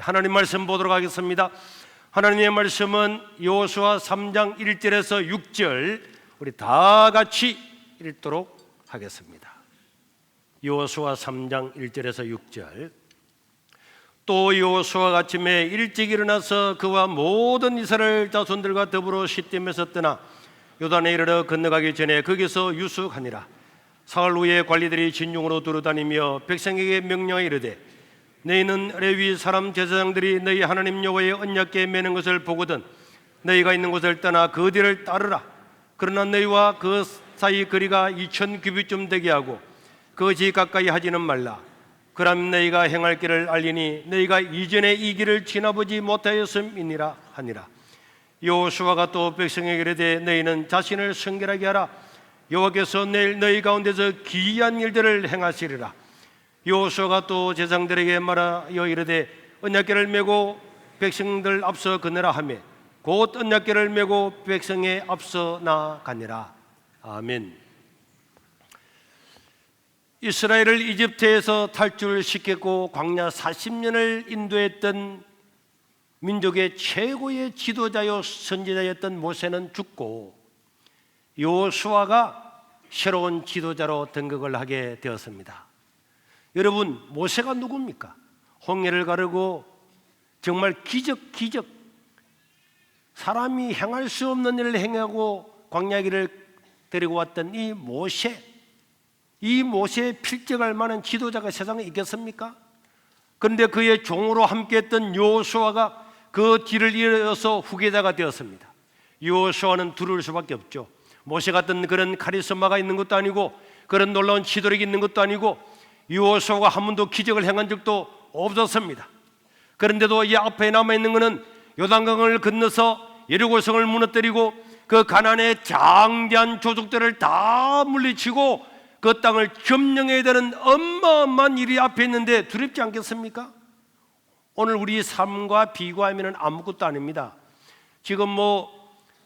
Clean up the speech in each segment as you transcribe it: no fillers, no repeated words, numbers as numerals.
우리 하나님 말씀 보도록 하겠습니다. 하나님의 말씀은 여호수아 3장 1절에서 6절 우리 다 같이 읽도록 하겠습니다. 여호수아 3장 1절에서 6절. 또 여호수아가 아침에 일찍 일어나서 그와 모든 이스라엘 자손들과 더불어 시딤에서 떠나 요단에 이르러 건너가기 전에 거기서 유숙하니라. 사흘 후에 관리들이 진중으로 두루다니며 백성에게 명령하여 이르되 너희는 레위 사람 제사장들이 너희 하나님 여호와의 언약궤 매는 것을 보거든 너희가 있는 곳을 떠나 그 뒤를 따르라. 그러나 너희와 그 사이 거리가 2000규빗쯤 되게 하고 거지 가까이 하지는 말라. 그럼 너희가 행할 길을 알리니 너희가 이전에 이 길을 지나보지 못하였음이니라 하니라. 여호수아가 또 백성에게 이르되 너희는 자신을 성결하게 하라. 여호와께서 내일 너희 가운데서 기이한 일들을 행하시리라. 여호수아가 또 제사장들에게 말하여 이르되 언약궤를 메고 백성들 앞서 건너라 하며 곧 언약궤를 메고 백성의 앞서 나아가니라. 아멘. 이스라엘을 이집트에서 탈출시켰고 광야 40년을 인도했던 민족의 최고의 지도자요 선지자였던 모세는 죽고 여호수아가 새로운 지도자로 등극을 하게 되었습니다. 여러분, 모세가 누굽니까? 홍해를 가르고 정말 기적 사람이 행할 수 없는 일을 행하고 광야길을 데리고 왔던 이 모세에 필적할 만한 지도자가 세상에 있겠습니까? 그런데 그의 종으로 함께했던 여호수아가 그 뒤를 이어서 후계자가 되었습니다. 여호수아는 두려울 수밖에 없죠. 모세 같은 그런 카리스마가 있는 것도 아니고 그런 놀라운 지도력이 있는 것도 아니고 여호수아가 한 번도 기적을 행한 적도 없었습니다. 그런데도 이 앞에 남아있는 것은 요단강을 건너서 여리고성을 무너뜨리고 그 가나안의 장대한 조족들을 다 물리치고 그 땅을 점령해야 되는 어마어마한 일이 앞에 있는데 두렵지 않겠습니까? 오늘 우리 삶과 비교하면 아무것도 아닙니다. 지금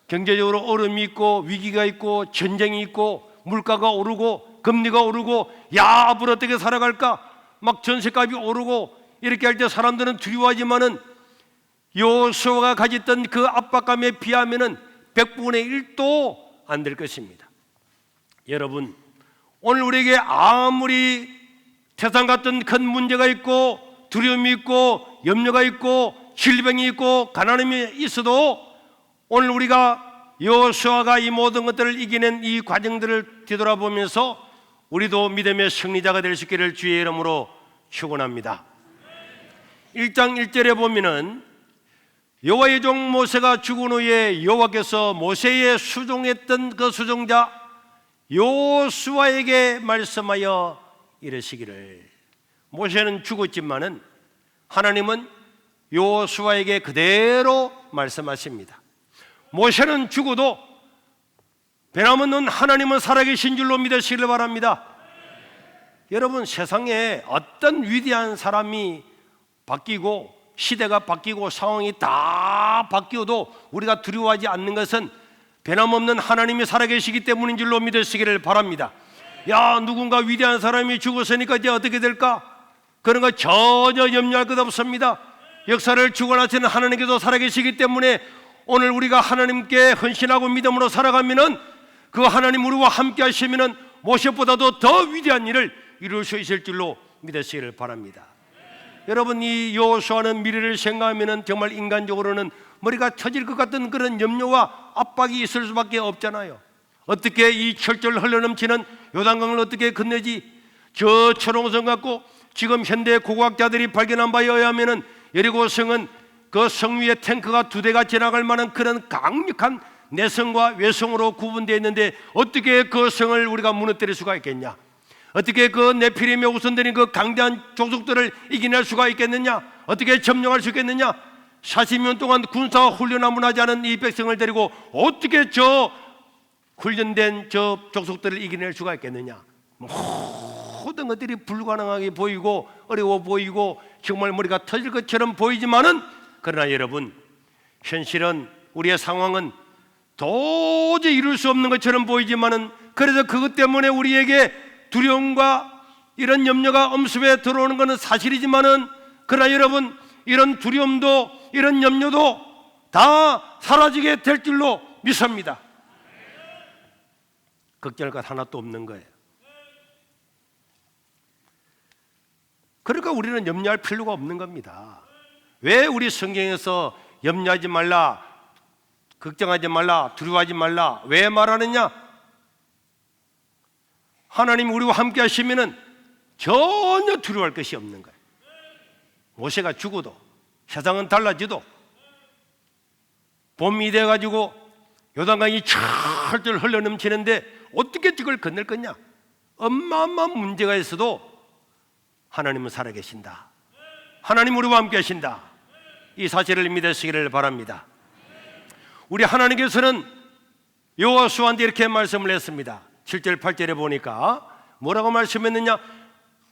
경제적으로 어려움이 있고 위기가 있고 전쟁이 있고 물가가 오르고 금리가 오르고 앞으로 어떻게 살아갈까 막 전세값이 오르고 이렇게 할 때 사람들은 두려워하지만은 여호수아가 가졌던 그 압박감에 비하면은 100분의 1도 안 될 것입니다. 여러분, 오늘 우리에게 아무리 세상 같은 큰 문제가 있고 두려움이 있고 염려가 있고 질병이 있고 가난함이 있어도 오늘 우리가 여호수아가 이 모든 것들을 이겨낸 이 과정들을 뒤돌아보면서 우리도 믿음의 승리자가 될 수 있기를 주의 이름으로 축원합니다. 1장 1절에 보면은 여호와의 종 모세가 죽은 후에 여호와께서 모세의 수종했던 그 수종자 여호수아에게 말씀하여 이르시기를. 모세는 죽었지만은 하나님은 여호수아에게 그대로 말씀하십니다. 모세는 죽어도 변함없는 하나님은 살아계신 줄로 믿으시길 바랍니다. 여러분, 세상에 어떤 위대한 사람이 바뀌고 시대가 바뀌고 상황이 다 바뀌어도 우리가 두려워하지 않는 것은 변함없는 하나님이 살아계시기 때문인 줄로 믿으시기를 바랍니다. 누군가 위대한 사람이 죽었으니까 이제 어떻게 될까? 그런 거 전혀 염려할 것 없습니다. 역사를 주관하시는 하나님께서 살아계시기 때문에 오늘 우리가 하나님께 헌신하고 믿음으로 살아가면은 그 하나님 우리와 함께 하시면은 모세보다도 더 위대한 일을 이룰 수 있을 줄로 믿으시기를 바랍니다. 여러분, 이 여호수아는 미래를 생각하면은 정말 인간적으로는 머리가 터질 것 같은 그런 염려와 압박이 있을 수밖에 없잖아요. 어떻게 이 철철 흘러넘치는 요단강을 어떻게 건너지? 저 초롱성 갖고 지금 현대 고고학자들이 발견한 바에 의하면은 여리고성은 그 성 위에 탱크가 2대가 지나갈 만한 그런 강력한 내성과 외성으로 구분되어 있는데 어떻게 그 성을 우리가 무너뜨릴 수가 있겠냐? 어떻게 그 네피림의 우선들인 그 강대한 족속들을 이겨낼 수가 있겠느냐? 어떻게 점령할 수 있겠느냐? 40년 동안 군사 훈련 한번 하지 않은 이 백성을 데리고 어떻게 저 훈련된 저 족속들을 이겨낼 수가 있겠느냐? 모든 것들이 불가능하게 보이고 어려워 보이고 정말 머리가 터질 것처럼 보이지만은 그러나 여러분, 현실은 우리의 상황은 도저히 이룰 수 없는 것처럼 보이지만은 그래서 그것 때문에 우리에게 두려움과 이런 염려가 엄습에 들어오는 것은 사실이지만은 그러나 여러분, 이런 두려움도 이런 염려도 다 사라지게 될 줄로 믿습니다. 걱정할 것 하나도 없는 거예요. 그러니까 우리는 염려할 필요가 없는 겁니다. 왜 우리 성경에서 염려하지 말라, 걱정하지 말라, 두려워하지 말라 왜 말하느냐? 하나님이 우리와 함께 하시면은 전혀 두려워할 것이 없는 거예요. 모세가 죽어도, 세상은 달라져도, 봄이 돼가지고 요단강이 철철 흘러넘치는데 어떻게 그걸 건널 거냐? 어마어마한 문제가 있어도 하나님은 살아계신다. 하나님 우리와 함께 하신다. 이 사실을 믿으시기를 바랍니다. 우리 하나님께서는 여호수아한테 이렇게 말씀을 했습니다. 7절 8절에 보니까 뭐라고 말씀했느냐?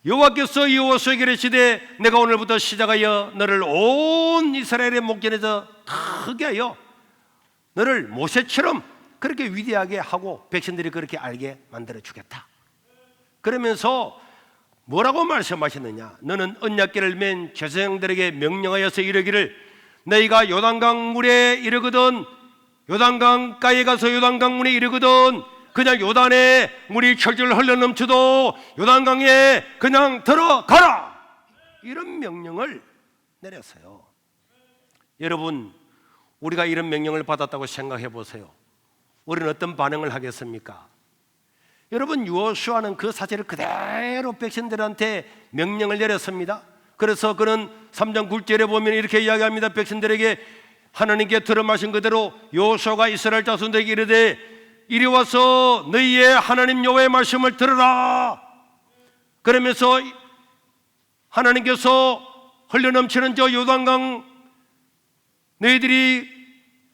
여호와께서 여호수아에게 이르시되 내가 오늘부터 시작하여 너를 온 이스라엘의 목전에서 크게 하여 너를 모세처럼 그렇게 위대하게 하고 백성들이 그렇게 알게 만들어 주겠다. 그러면서 뭐라고 말씀하셨느냐? 너는 언약궤를 맨 제사장들에게 명령하여서 이르기를 너희가 요단강 물에 이르거든, 요단강가에 가서 요단강 물에 이르거든 그냥 요단에 물이 철철 흘러넘쳐도 요단강에 그냥 들어가라, 이런 명령을 내렸어요. 여러분, 우리가 이런 명령을 받았다고 생각해 보세요. 우리는 어떤 반응을 하겠습니까? 여러분, 여호수아는 그 사실을 그대로 백성들한테 명령을 내렸습니다. 그래서 그는 3장 9절에 보면 이렇게 이야기합니다. 백성들에게 하나님께 들어마신 그대로 여호수아가 이스라엘 자손들에게 이르되 이리 와서 너희의 하나님 여호와의 말씀을 들으라. 그러면서 하나님께서 흘러넘치는 저 요단강 너희들이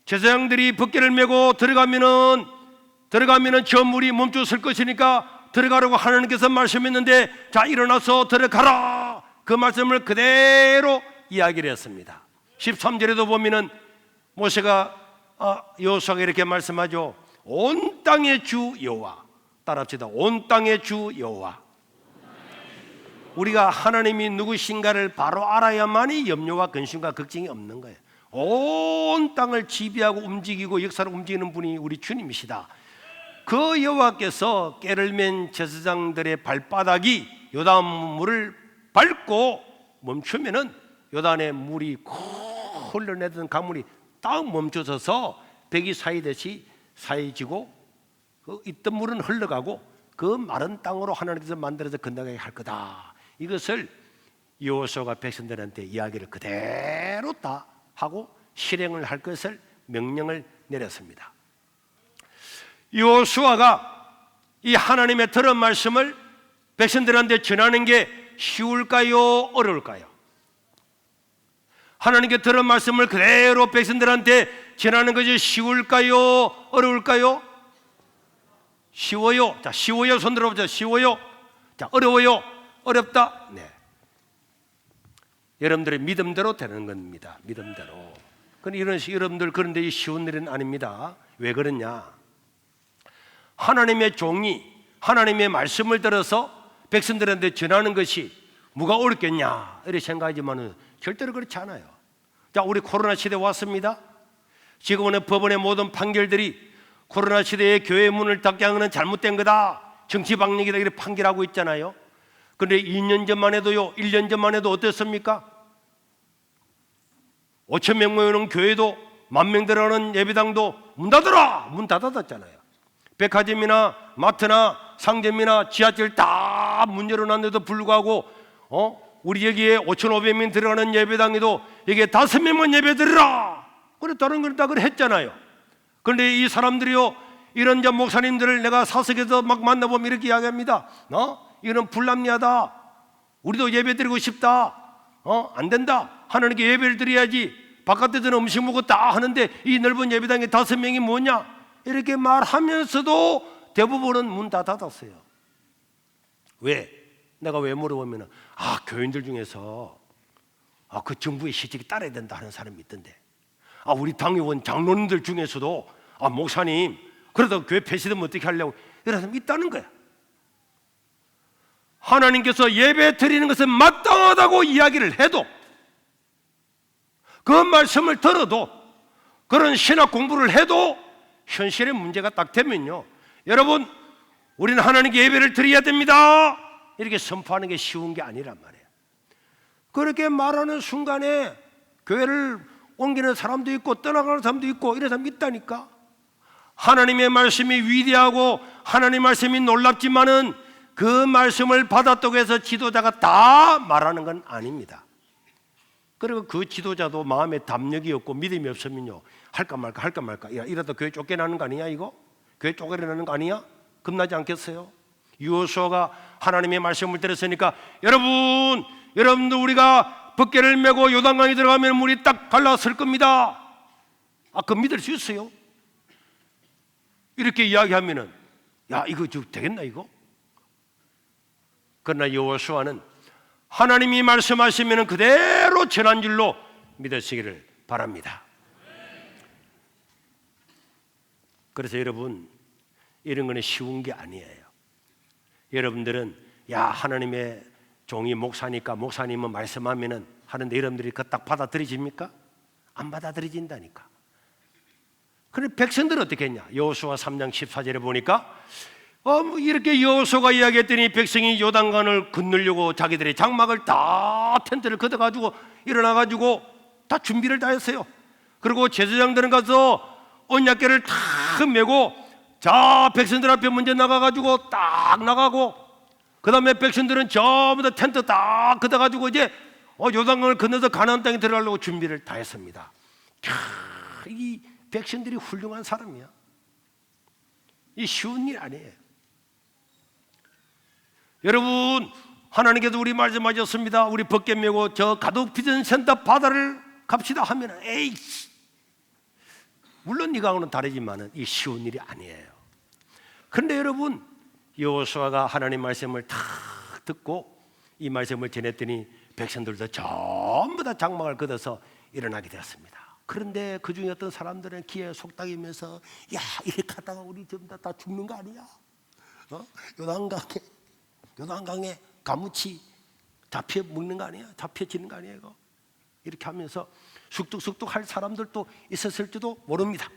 제사장들이 벗개를 메고 들어가면은 저 물이 멈춰설 것이니까 들어가라고 하나님께서 말씀했는데 자 일어나서 들어가라, 그 말씀을 그대로 이야기를 했습니다. 13절에도 보면은 모세가 여호수아가 이렇게 말씀하죠. 온 땅의 주 여호와, 따라합시다. 온 땅의 주 여호와. 우리가 하나님이 누구신가를 바로 알아야만이 염려와 근심과 걱정이 없는 거예요. 온 땅을 지배하고 움직이고 역사를 움직이는 분이 우리 주님이시다. 그 여호와께서 꾀를 맨 제사장들의 발바닥이 요단 물을 밟고 멈추면은 요단의 물이 흘러내던 강물이 딱 멈춰서서 백이 사이듯이 사이지고 그 있던 물은 흘러가고 그 마른 땅으로 하나님께서 만들어서 건너가게 할 거다. 이것을 여호수아가 백성들한테 이야기를 그대로 다 하고 실행을 할 것을 명령을 내렸습니다. 여호수아가 이 하나님의 들은 말씀을 백성들한테 전하는 게 쉬울까요? 어려울까요? 하나님께 들은 말씀을 그대로 백성들한테 전하는 것이 쉬울까요? 어려울까요? 쉬워요. 자, 쉬워요. 손 들어보자. 쉬워요. 자, 어려워요. 어렵다. 네. 여러분들의 믿음대로 되는 겁니다. 믿음대로. 그런데 여러분들 그런데 이 쉬운 일은 아닙니다. 왜 그러냐? 하나님의 종이 하나님의 말씀을 들어서 백성들한테 전하는 것이 뭐가 어렵겠냐 이렇게 생각하지만은 절대로 그렇지 않아요. 자, 우리 코로나 시대 왔습니다. 지금은 법원의 모든 판결들이 코로나 시대에 교회 문을 닫게 하는 잘못된 거다, 정치 방역이다 이렇게 판결하고 있잖아요. 그런데 2년 전만 해도요, 1년 전만 해도 어땠습니까? 5천 명 모이는 교회도 10,000명 들어가는 예배당도 문 닫아라! 문 닫았잖아요. 백화점이나 마트나 상점이나 지하철 다 문 열어놨는데도 불구하고 우리 여기에 5,500명 들어가는 예배당에도 여기에 5명만 예배 드리라! 그래 다른 건 다 그래 했잖아요. 그런데 이 사람들이요, 이런 목사님들을 내가 사석에서 막 만나보면 이렇게 이야기합니다. 이거는 불합리하다. 우리도 예배 드리고 싶다. 안 된다. 하나님께 예배를 드려야지. 바깥에서는 음식 먹고 다 하는데 이 넓은 예배당에 5명이 뭐냐? 이렇게 말하면서도 대부분은 문 다 닫았어요. 왜? 내가 왜 물어보면 교인들 중에서 그 정부의 시책이 따라야 된다 하는 사람이 있던데, 우리 당의원 장로님들 중에서도 목사님 그러다 교회 폐쇄되면 어떻게 하려고 이런 사람이 있다는 거야. 하나님께서 예배 드리는 것은 마땅하다고 이야기를 해도 그 말씀을 들어도 그런 신학 공부를 해도 현실의 문제가 딱 되면요, 여러분, 우리는 하나님께 예배를 드려야 됩니다 이렇게 선포하는 게 쉬운 게 아니란 말이에요. 그렇게 말하는 순간에 교회를 옮기는 사람도 있고 떠나가는 사람도 있고 이런 사람이 있다니까. 하나님의 말씀이 위대하고 하나님의 말씀이 놀랍지만은 그 말씀을 받았다고 해서 지도자가 다 말하는 건 아닙니다. 그리고 그 지도자도 마음에 담력이 없고 믿음이 없으면요, 할까 말까 이러다 교회 쫓겨나는 거 아니냐? 이거 교회 쫓겨나는 거 아니야? 겁나지 않겠어요? 여호수아가 하나님의 말씀을 들었으니까 여러분들 우리가 벗개를 메고 요단강에 들어가면 물이 딱 갈라설 겁니다. 그 믿을 수 있어요? 이렇게 이야기하면은 야, 이거 좀 되겠나 이거? 그러나 여호수아는 하나님이 말씀하시면 그대로 전한 줄로 믿으시기를 바랍니다. 그래서 여러분, 이런 거는 쉬운 게 아니에요. 여러분들은 야, 하나님의 종이 목사니까 목사님은 말씀하면은 하는데 여러분들이 그거 딱 받아들이십니까? 안 받아들여진다니까. 그런데 백성들은 어떻게 했냐? 여호수아 3장 14절에 보니까 이렇게 여호수아가 이야기했더니 백성이 요단강을 건너려고 자기들의 장막을 다 텐트를 걷어가지고 일어나가지고 다 준비를 다 했어요. 그리고 제사장들은 가서 언약궤를 탁 메고 자, 백성들 앞에 먼저 나가가지고 딱 나가고, 그 다음에 백성들은 전부 다 텐트 딱 걷어가지고 이제 요단강을 건너서 가나안 땅에 들어가려고 준비를 다 했습니다. 이 백성들이 훌륭한 사람이야. 이 쉬운 일 아니에요. 여러분, 하나님께서 우리 말씀하셨습니다. 우리 벗개 메고 저 가독 비전 센터 바다를 갑시다 하면 에이, 물론 이거하고는 다르지만은 이 쉬운 일이 아니에요. 그런데 여러분, 여호수아가 하나님 말씀을 탁 듣고 이 말씀을 전했더니 백성들도 전부 다 장막을 걷어서 일어나게 되었습니다. 그런데 그 중에 어떤 사람들은 기에 속닥이면서 야, 이렇게 하다가 우리 전부 다 죽는 거 아니야? 요단강에 가무치 잡혀 먹는 거 아니야? 잡혀지는 거 아니야 이거? 이렇게 하면서 쑥뚝쑥뚝 할 사람들도 있었을지도 모릅니다.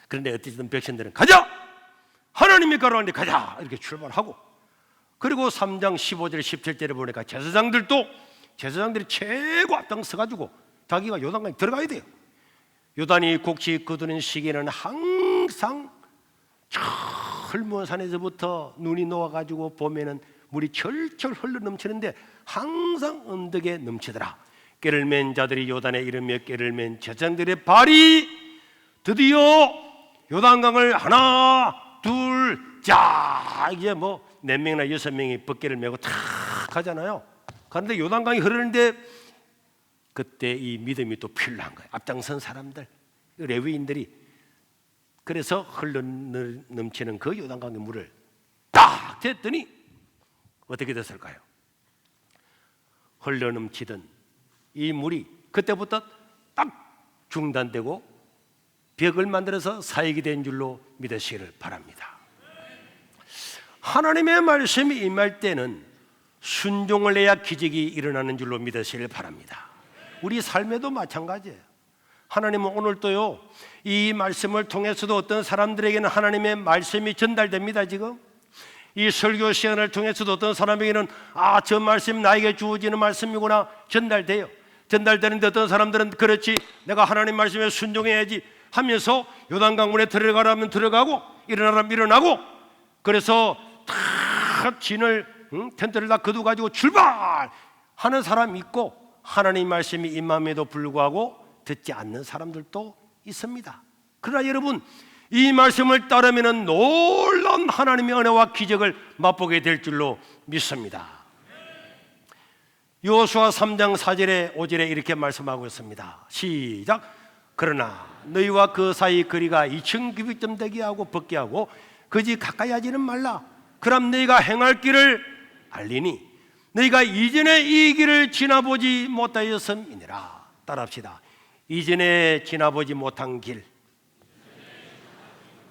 그런데 어쨌든 백성들은 가자! 하나님이 가라는데 가자! 이렇게 출발하고, 그리고 3장 15절 17절에 보니까 제사장들이 최고 앞장서가지고 자기가 요단강에 들어가야 돼요. 요단이 곡식 거두는 시기에는 항상 철문 산에서부터 눈이 녹아가지고 봄에는 물이 철철 흘러넘치는데 항상 언덕에 넘치더라. 꾀를 맨 자들이 요단에 이르며 꾀를 맨 제사장들의 발이 드디어 요단강을 하나 둘 자, 이제 뭐 4명이나 6명이 벗개를 메고 탁 가잖아요. 그런데 요단강이 흐르는데 그때 이 믿음이 또 필요한 거예요. 앞장선 사람들, 레위인들이. 그래서 흘러 넘치는 그 요단강의 물을 딱 댔더니 어떻게 됐을까요? 흘러 넘치던 이 물이 그때부터 딱 중단되고 벽을 만들어서 사역이 된 줄로 믿으시기를 바랍니다. 하나님의 말씀이 임할 때는 순종을 해야 기적이 일어나는 줄로 믿으시기를 바랍니다. 우리 삶에도 마찬가지예요. 하나님은 오늘도요, 이 말씀을 통해서도 어떤 사람들에게는 하나님의 말씀이 전달됩니다. 지금 이 설교 시간을 통해서도 어떤 사람에게는 저 말씀이 나에게 주어지는 말씀이구나 전달돼요. 전달되는데 어떤 사람들은 그렇지, 내가 하나님 말씀에 순종해야지 하면서 요단강물에 들어가라면 들어가고 일어나라면 일어나고, 그래서 다 진을 텐트를 다 거두가지고 출발하는 사람이 있고, 하나님 말씀이 임함에도 불구하고 듣지 않는 사람들도 있습니다. 그러나 여러분, 이 말씀을 따르면 놀라운 하나님의 은혜와 기적을 맛보게 될 줄로 믿습니다. 여호수아 3장 4절에 5절에 이렇게 말씀하고 있습니다. 시작. 그러나 너희와 그 사이 거리가 2,000규빗쯤 되게 하고 벗게 하고 그지 가까이 하지는 말라. 그럼 너희가 행할 길을 알리니 너희가 이전에 이 길을 지나보지 못하였음이니라. 따라합시다. 이전에 지나보지 못한 길,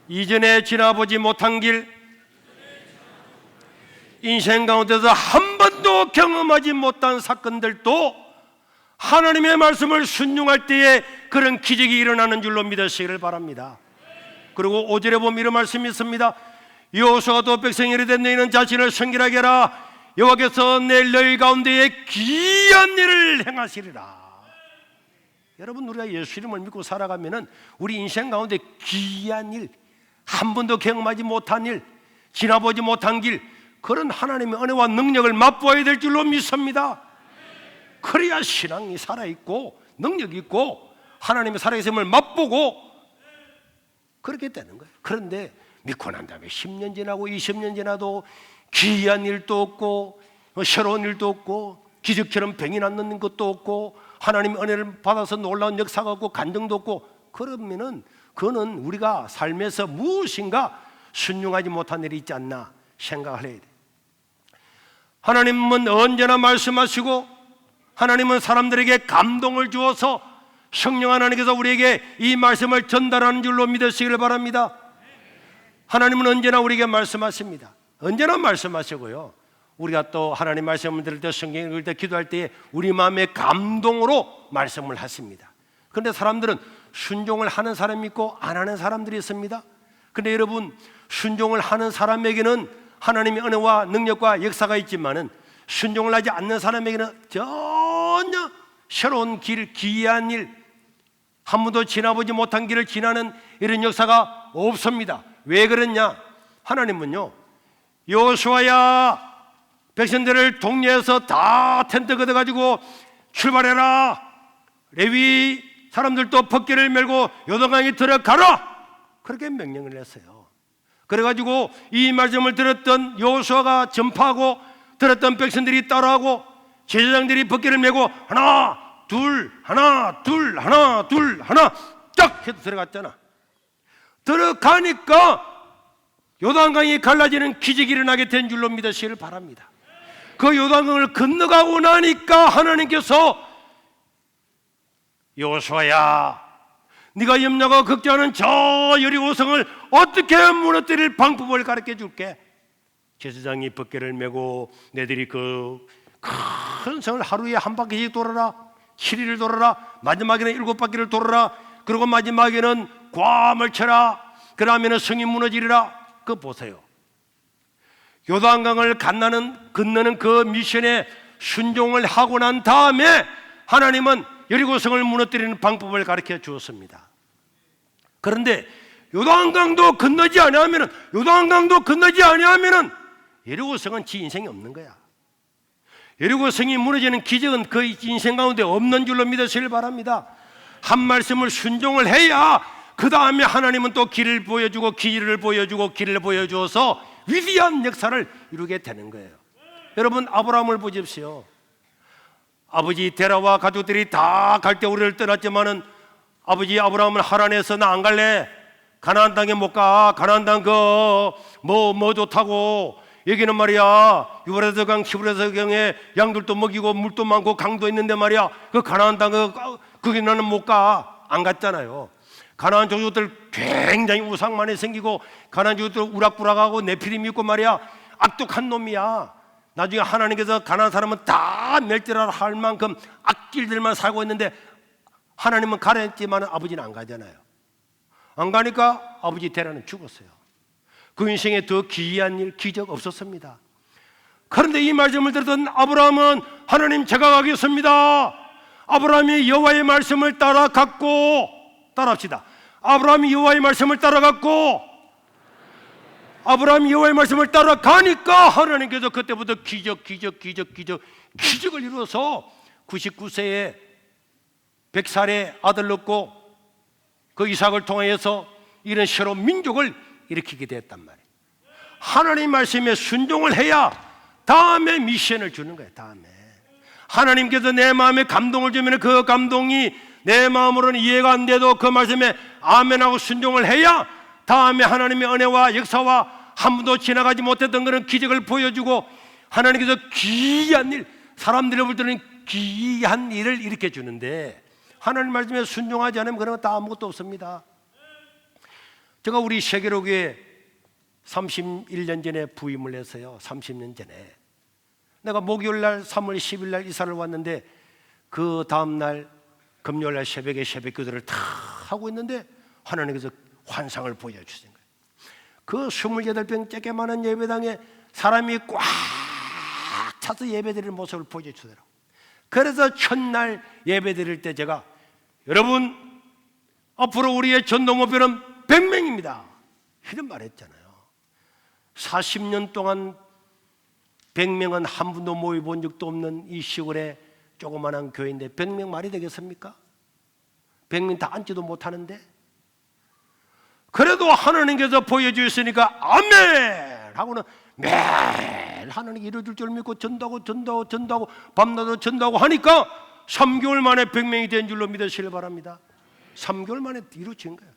이전에 지나보지 못한 길, 인생 가운데서 한 번도 경험하지 못한 사건들도 하나님의 말씀을 순종할 때에 그런 기적이 일어나는 줄로 믿으시기를 바랍니다. 그리고 5절에 보면 이런 말씀이 있습니다. 여호수아가 또 백성이 이르되 너희는 자신을 성결하게 하라. 여호와께서 내일 너희 가운데에 귀한 일을 행하시리라. 여러분, 우리가 예수 이름을 믿고 살아가면은 우리 인생 가운데 귀한 일, 한 번도 경험하지 못한 일, 지나보지 못한 길, 그런 하나님의 은혜와 능력을 맛보아야 될 줄로 믿습니다. 그래야 신앙이 살아있고 능력이 있고 하나님의 살아계심을 맛보고 그렇게 되는 거예요. 그런데 믿고 난 다음에 10년 지나고 20년 지나도 귀한 일도 없고 새로운 일도 없고 기적처럼 병이 낫는 것도 없고 하나님의 은혜를 받아서 놀라운 역사가 없고 간증도 없고, 그러면은 그거는 우리가 삶에서 무엇인가 순종하지 못한 일이 있지 않나 생각을 해야 돼. 하나님은 언제나 말씀하시고 하나님은 사람들에게 감동을 주어서 성령 하나님께서 우리에게 이 말씀을 전달하는 줄로 믿으시기를 바랍니다. 하나님은 언제나 우리에게 말씀하십니다. 언제나 말씀하시고요, 우리가 또 하나님 말씀을 들을 때, 성경 읽을 때, 기도할 때 우리 마음의 감동으로 말씀을 하십니다. 그런데 사람들은 순종을 하는 사람이 있고 안 하는 사람들이 있습니다. 그런데 여러분, 순종을 하는 사람에게는 하나님의 은혜와 능력과 역사가 있지만은 순종을 하지 않는 사람에게는 전혀 새로운 길, 기이한 일, 한 번도 지나보지 못한 길을 지나는 이런 역사가 없습니다. 왜 그러냐? 하나님은요, 여호수아야, 백성들을 동료해서 다 텐트 걷어가지고 출발해라. 레위 사람들도 벗개를 메고 요단강에 들어가라. 그렇게 명령을 했어요. 그래가지고 이 말씀을 들었던 여호수아가 전파하고 들었던 백성들이 따라하고 제사장들이 벗개를 메고 하나 둘 하나 둘 하나 둘 하나 딱 해서 들어갔잖아. 들어가니까 요단강이 갈라지는 기적이 일어나게 된 줄로 믿으시기를 바랍니다. 그 요단강을 건너가고 나니까 하나님께서 여호수아야, 네가 염려하고 걱정하는 저 여리고성을 어떻게 무너뜨릴 방법을 가르쳐 줄게. 제사장이 벗개를 메고 너희들이 그 큰 성을 하루에 한 바퀴씩 돌아라. 7일을 돌아라. 마지막에는 7바퀴를 돌아라. 그리고 마지막에는 괌을 쳐라. 그러면 성이 무너지리라. 그거 보세요. 요단강을 건너는 그 미션에 순종을 하고 난 다음에 하나님은 여리고성을 무너뜨리는 방법을 가르쳐 주었습니다. 그런데 요단강도 건너지 아니하면은 여리고성은 지 인생이 없는 거야. 여리고성이 무너지는 기적은 그 인생 가운데 없는 줄로 믿으시길 바랍니다. 한 말씀을 순종을 해야 그 다음에 하나님은 또 길을 보여주고 길을 보여주어서 위대한 역사를 이루게 되는 거예요. 여러분, 아브라함을 보십시오. 아버지 테라와 가족들이 다 갈 때 우리를 떠났지만은 아버지 아브라함은 하란에서 나 안 갈래. 가나안 땅에 못 가. 가나안 땅 뭐 좋다고. 여기는 말이야 유브라데 강 티브레스 강에 양들도 먹이고 물도 많고 강도 있는데 말이야 그 가나안 땅 거기 나는 못 가. 안 갔잖아요. 가나안 족속들 굉장히 우상 많이 생기고 가나안 족속들 우락부락하고 네피림 있고 말이야 악독한 놈이야. 나중에 하나님께서 가나안 사람은 다 멸절하라 할 만큼 악길들만 살고 있는데 하나님은 가라 했지만 아버지는 안 가잖아요. 안 가니까 아버지 테라는 죽었어요. 그 인생에 더 기이한 일, 기적 없었습니다. 그런데 이 말씀을 들었던 아브라함은 하나님 제가 가겠습니다. 아브라함이 여호와의 말씀을 따라합시다. 아브라함이 여호와의 말씀을 따라갔고 아브라함이 여호와의 말씀을 따라가니까 하나님께서 그때부터 기적을 이루어서 99세에 100살의 아들 낳고 그 이삭을 통하여서 이런 새로운 민족을 일으키게 됐단 말이에요. 하나님 말씀에 순종을 해야 다음에 미션을 주는 거예요. 다음에 하나님께서 내 마음에 감동을 주면 그 감동이 내 마음으로는 이해가 안 돼도 그 말씀에 아멘하고 순종을 해야 다음에 하나님의 은혜와 역사와 한 번도 지나가지 못했던 그런 기적을 보여주고 하나님께서 귀한 일, 사람들이 볼 때는 귀한 일을 일으켜 주는데 하나님 말씀에 순종하지 않으면 그런 거 다 아무것도 없습니다. 제가 우리 세계로교회 31년 전에 부임을 했어요. 30년 전에 내가 목요일 날 3월 10일 날 이사를 왔는데 그 다음날 금요일날 새벽에 새벽기도를 다 하고 있는데 하나님께서 환상을 보여주신 거예요. 그 28병 째게 많은 예배당에 사람이 꽉 차서 예배드리는 모습을 보여주더라고요. 그래서 첫날 예배드릴 때 제가 여러분 앞으로 우리의 전도 목표는 100명입니다 이런 말 했잖아요. 40년 동안 100명은 한 분도 모여본 적도 없는 이 시골에 조그마한 교회인데 100명 말이 되겠습니까? 100명 다 앉지도 못하는데 그래도 하나님께서 보여주셨으니까 아멘 하고는 매일 하나님 이루어질 줄 믿고 전도하고 밤낮으로 전도하고 하니까 3개월 만에 100명이 된 줄로 믿으시길 바랍니다. 3개월 만에 이루어진 거예요.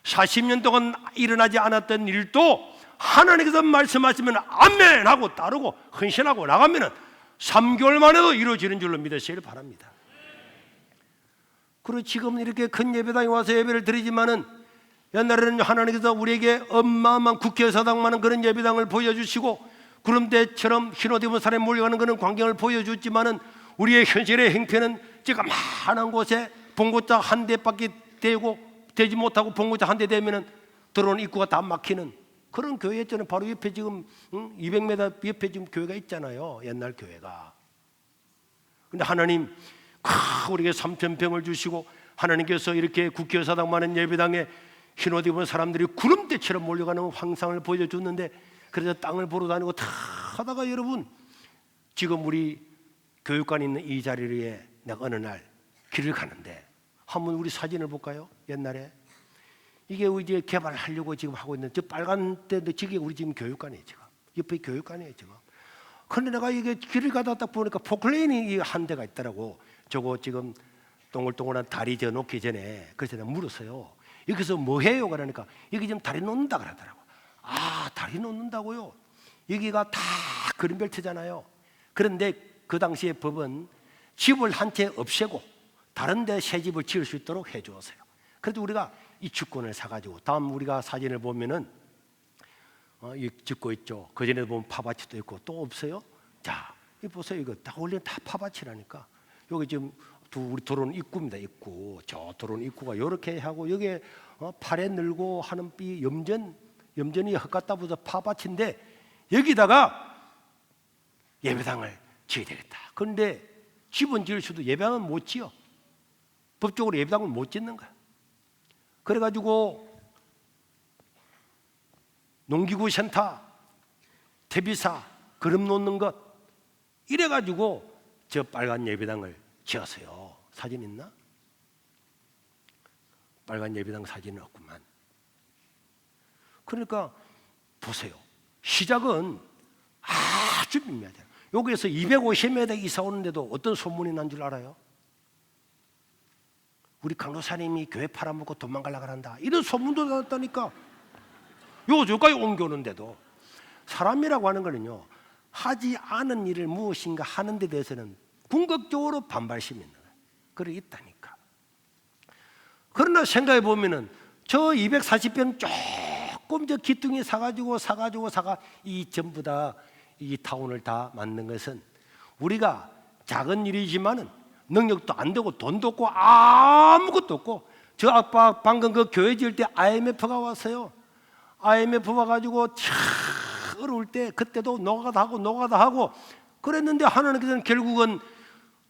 40년 동안 일어나지 않았던 일도 하나님께서 말씀하시면 아멘 하고 따르고 헌신하고 나가면 3개월 만에도 이루어지는 줄로 믿으시길 바랍니다. 그리고 지금 이렇게 큰 예배당에 와서 예배를 드리지만은 옛날에는 하나님께서 우리에게 어마어마한 국회의사당만한 그런 예배당을 보여주시고 구름대처럼 흰옷 입은 사람이 몰려가는 그런 광경을 보여줬지만은 우리의 현실의 행편은 찌그마한 곳에 봉고차 한 대밖에 되지 못하고 봉고차 한 대 되면은 들어오는 입구가 다 막히는 그런 교회였잖아요. 바로 옆에 지금 200m 옆에 지금 교회가 있잖아요. 옛날 교회가. 근데 하나님 우리에게 3,000평을 주시고 하나님께서 이렇게 국회의사당 많은 예배당에 흰옷 입은 사람들이 구름대처럼 몰려가는 환상을 보여줬는데 그래서 땅을 보러 다니고 다 하다가 여러분 지금 우리 교육관에 있는 이 자리에 내가 어느 날 길을 가는데 한번 우리 사진을 볼까요? 옛날에 이게 이제 개발하려고 지금 하고 있는 저 빨간 데인데 저게 우리 지금 교육관이에요. 지금 옆에 교육관이에요. 지금. 그런데 내가 이게 길을 가다 딱 보니까 포클레인이 한 대가 있더라고. 저거 지금 동글동글한 다리 저 놓기 전에 그래서 내가 물었어요. 여기서 뭐 해요? 그러니까 여기 지금 다리 놓는다 그러더라고. 아, 다리 놓는다고요? 여기가 다 그린벨트잖아요. 그런데 그 당시에 법은 집을 한 채 없애고 다른 데 새 집을 지을 수 있도록 해 주었어요. 그래도 우리가 이 주권을 사가지고 다음 우리가 사진을 보면은 이 짓고 있죠. 그 전에 보면 파밭이도 있고 또 없어요. 자, 이 보세요. 이거 다 원래 다 파밭이라니까. 여기 지금 우리 도로는 입구입니다. 입구. 저 도로는 입구가 이렇게 하고 여기에 팔에 늘고 하는 이 염전이 헛갖다 부서 파밭인데 여기다가 예배당을 지어야 되겠다. 그런데 집은 지을 수도 예배당은 못 지어. 법적으로 예배당을 못 짓는 거야. 그래가지고 농기구 센터, 퇴비사, 그릇 놓는 것 이래가지고 저 빨간 예배당을 지었어요. 사진 있나? 빨간 예배당 사진은 없구만. 그러니까 보세요. 시작은 아주 미미하다. 여기에서 250m 이사 오는데도 어떤 소문이 난 줄 알아요? 우리 강도사님이 교회 팔아먹고 도망가려고 한다 이런 소문도 났다니까. 여기까지 옮겨오는데도 사람이라고 하는 거는요 하지 않은 일을 무엇인가 하는 데 대해서는 궁극적으로 반발심이 있는 거예요. 그래 있다니까. 그러나 생각해 보면은 저 240병 조금 저 기둥이 사가지고 이 전부 다 이 타운을 다 만든 것은 우리가 작은 일이지만은 능력도 안 되고 돈도 없고 아무것도 없고 저 아빠 방금 그 교회 지을 때 IMF가 왔어요. IMF 와가지고 참 어려울 때 그때도 노가다 하고 그랬는데 하나님께서는 결국은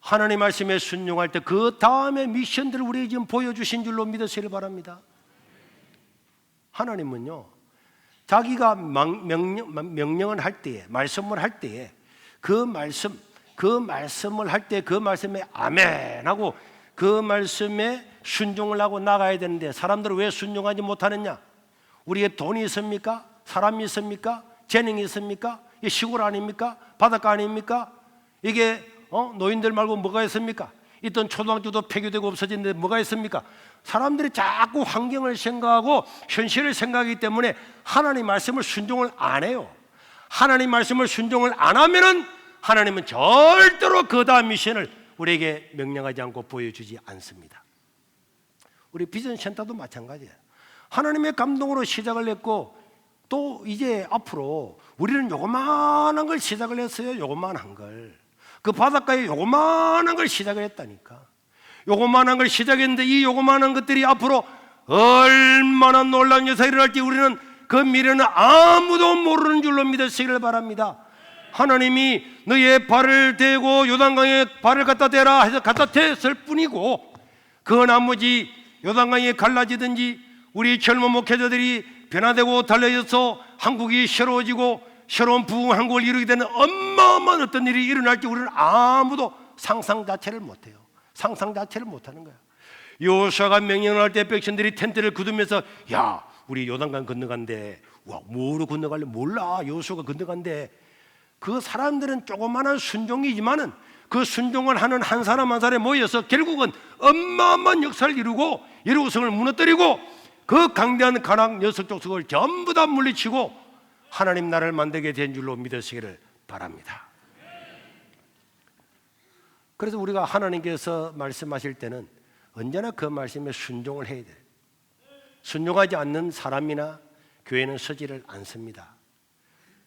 하나님 말씀에 순종할 때 그 다음에 미션들을 우리에게 지금 보여주신 줄로 믿으시길 바랍니다. 하나님은요 자기가 명령을 할 때에 말씀을 할 때에 그 말씀을 할 때 그 말씀에 아멘 하고 그 말씀에 순종을 하고 나가야 되는데 사람들은 왜 순종하지 못하느냐? 우리의 돈이 있습니까? 사람이 있습니까? 재능이 있습니까? 이 시골 아닙니까? 바닷가 아닙니까? 이게 노인들 말고 뭐가 있습니까? 있던 초등학교도 폐교되고 없어졌는데 뭐가 있습니까? 사람들이 자꾸 환경을 생각하고 현실을 생각하기 때문에 하나님 말씀을 순종을 안 해요. 하나님 말씀을 순종을 안 하면은 하나님은 절대로 그 다음 미션을 우리에게 명령하지 않고 보여주지 않습니다. 우리 비전 센터도 마찬가지예요. 하나님의 감동으로 시작을 했고 또 이제 앞으로 우리는 요거만한 걸 시작을 했어요. 요거만한 걸. 그 바닷가에 요만한 걸 시작을 했다니까. 요만한 걸 시작했는데 이 요만한 것들이 앞으로 얼마나 놀라운 역사가 일어날지 우리는 그 미래는 아무도 모르는 줄로 믿으시기를 바랍니다. 하나님이 너의 발을 대고 요단강에 발을 갖다 대라 해서 갖다 댔을 뿐이고, 그 나머지 요단강이 갈라지든지 우리 젊은 목회자들이 변화되고 달라져서 한국이 새로워지고 새로운 부흥 한국을 이루게 되는 어마어마한 어떤 일이 일어날지 우리는 아무도 상상 자체를 못해요. 상상 자체를 못하는 거야. 여호수아가 명령을 할 때 백성들이 텐트를 굳으면서 야 우리 요단강 건너간대. 와 뭐로 건너갈래? 몰라. 여호수아가 건너간대. 그 사람들은 조그마한 순종이지만은 그 순종을 하는 한 사람 한 사람에 모여서 결국은 어마어마한 역사를 이루고 예루살렘을 무너뜨리고 그 강대한 가나안 여섯 족속을 전부 다 물리치고 하나님 나라를 만들게 된 줄로 믿으시기를 바랍니다. 그래서 우리가 하나님께서 말씀하실 때는 언제나 그 말씀에 순종을 해야 돼요. 순종하지 않는 사람이나 교회는 서지를 않습니다.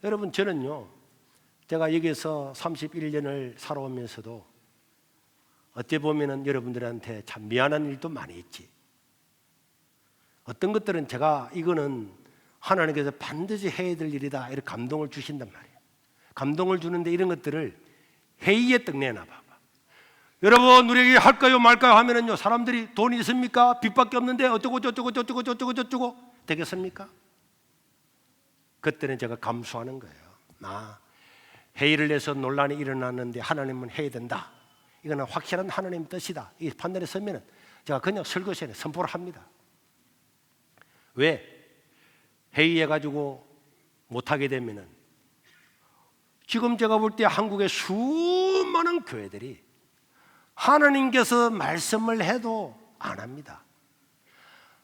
여러분 저는요, 제가 여기서 31년을 살아오면서도 어찌 보면은 여러분들한테 참 미안한 일도 많이 있지. 어떤 것들은 제가 이거는 하나님께서 반드시 해야 될 일이다 이렇게 감동을 주신단 말이에요. 감동을 주는데 이런 것들을 회의에 떡 내놔 봐봐. 여러분 우리에게 할까요 말까요 하면은요, 사람들이 돈이 있습니까? 빚밖에 없는데 어쩌고 저쩌고 저쩌고 저쩌고 저쩌고 되겠습니까? 그때는 제가 감수하는 거예요. 회의를 내서 논란이 일어났는데 하나님은 해야 된다. 이거는 확실한 하나님 뜻이다. 이 판단에 서면은 제가 그냥 설거지에 선포를 합니다. 왜? 회의해가지고 못하게 되면은 지금 제가 볼 때 한국의 수많은 교회들이 하나님께서 말씀을 해도 안 합니다.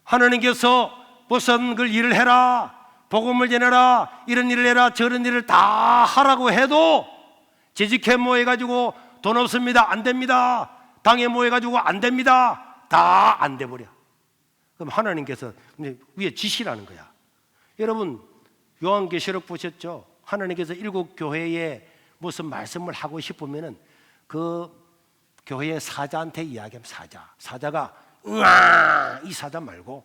하나님께서 무슨 그 일을 해라, 복음을 전해라, 이런 일을 해라, 저런 일을 다 하라고 해도 재직회 모여가지고 돈 없습니다, 안 됩니다. 당회 모여가지고 안 됩니다, 다 안 돼버려. 그럼 하나님께서 위에 지시라는 거야. 여러분 요한계시록 보셨죠? 하나님께서 7 교회에 무슨 말씀을 하고 싶으면은 그 교회의 사자한테 이야기하면 사자가 이 사자 말고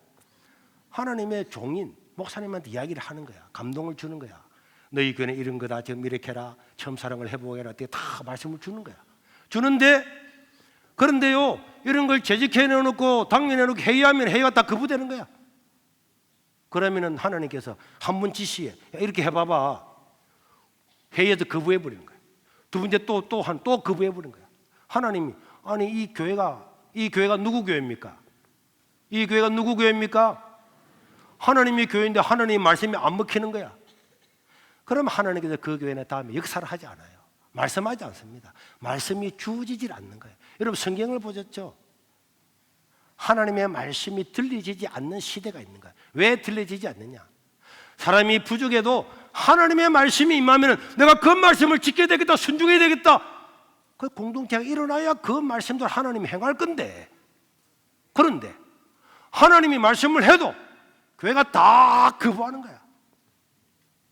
하나님의 종인 목사님한테 이야기를 하는 거야. 감동을 주는 거야. 너희 교회는 이런 거다, 지금 이렇게 해라, 처음 사랑을 해보게 해라, 다 말씀을 주는 거야. 주는데 그런데요, 이런 걸 재직해 놓고 당면해 놓고 회의하면 회의가 다 거부되는 거야. 그러면은 하나님께서 한 번 지시해, 이렇게 해봐봐. 회의에도 거부해 버리는 거야. 두 번째 또 거부해 버리는 거야. 하나님이 아니 이 교회가 누구 교회입니까? 이 교회가 누구 교회입니까? 하나님이 교회인데 하나님 말씀이 안 먹히는 거야. 그럼 하나님께서 그 교회는 다음에 역사를 하지 않아요. 말씀하지 않습니다. 말씀이 주어지질 않는 거예요. 여러분 성경을 보셨죠? 하나님의 말씀이 들려지지 않는 시대가 있는 거예요. 왜 들려지지 않느냐? 사람이 부족해도 하나님의 말씀이 임하면 내가 그 말씀을 지켜야 되겠다, 순종해야 되겠다, 그 공동체가 일어나야 그 말씀대로 하나님이 행할 건데, 그런데 하나님이 말씀을 해도 교회가 다 거부하는 거야.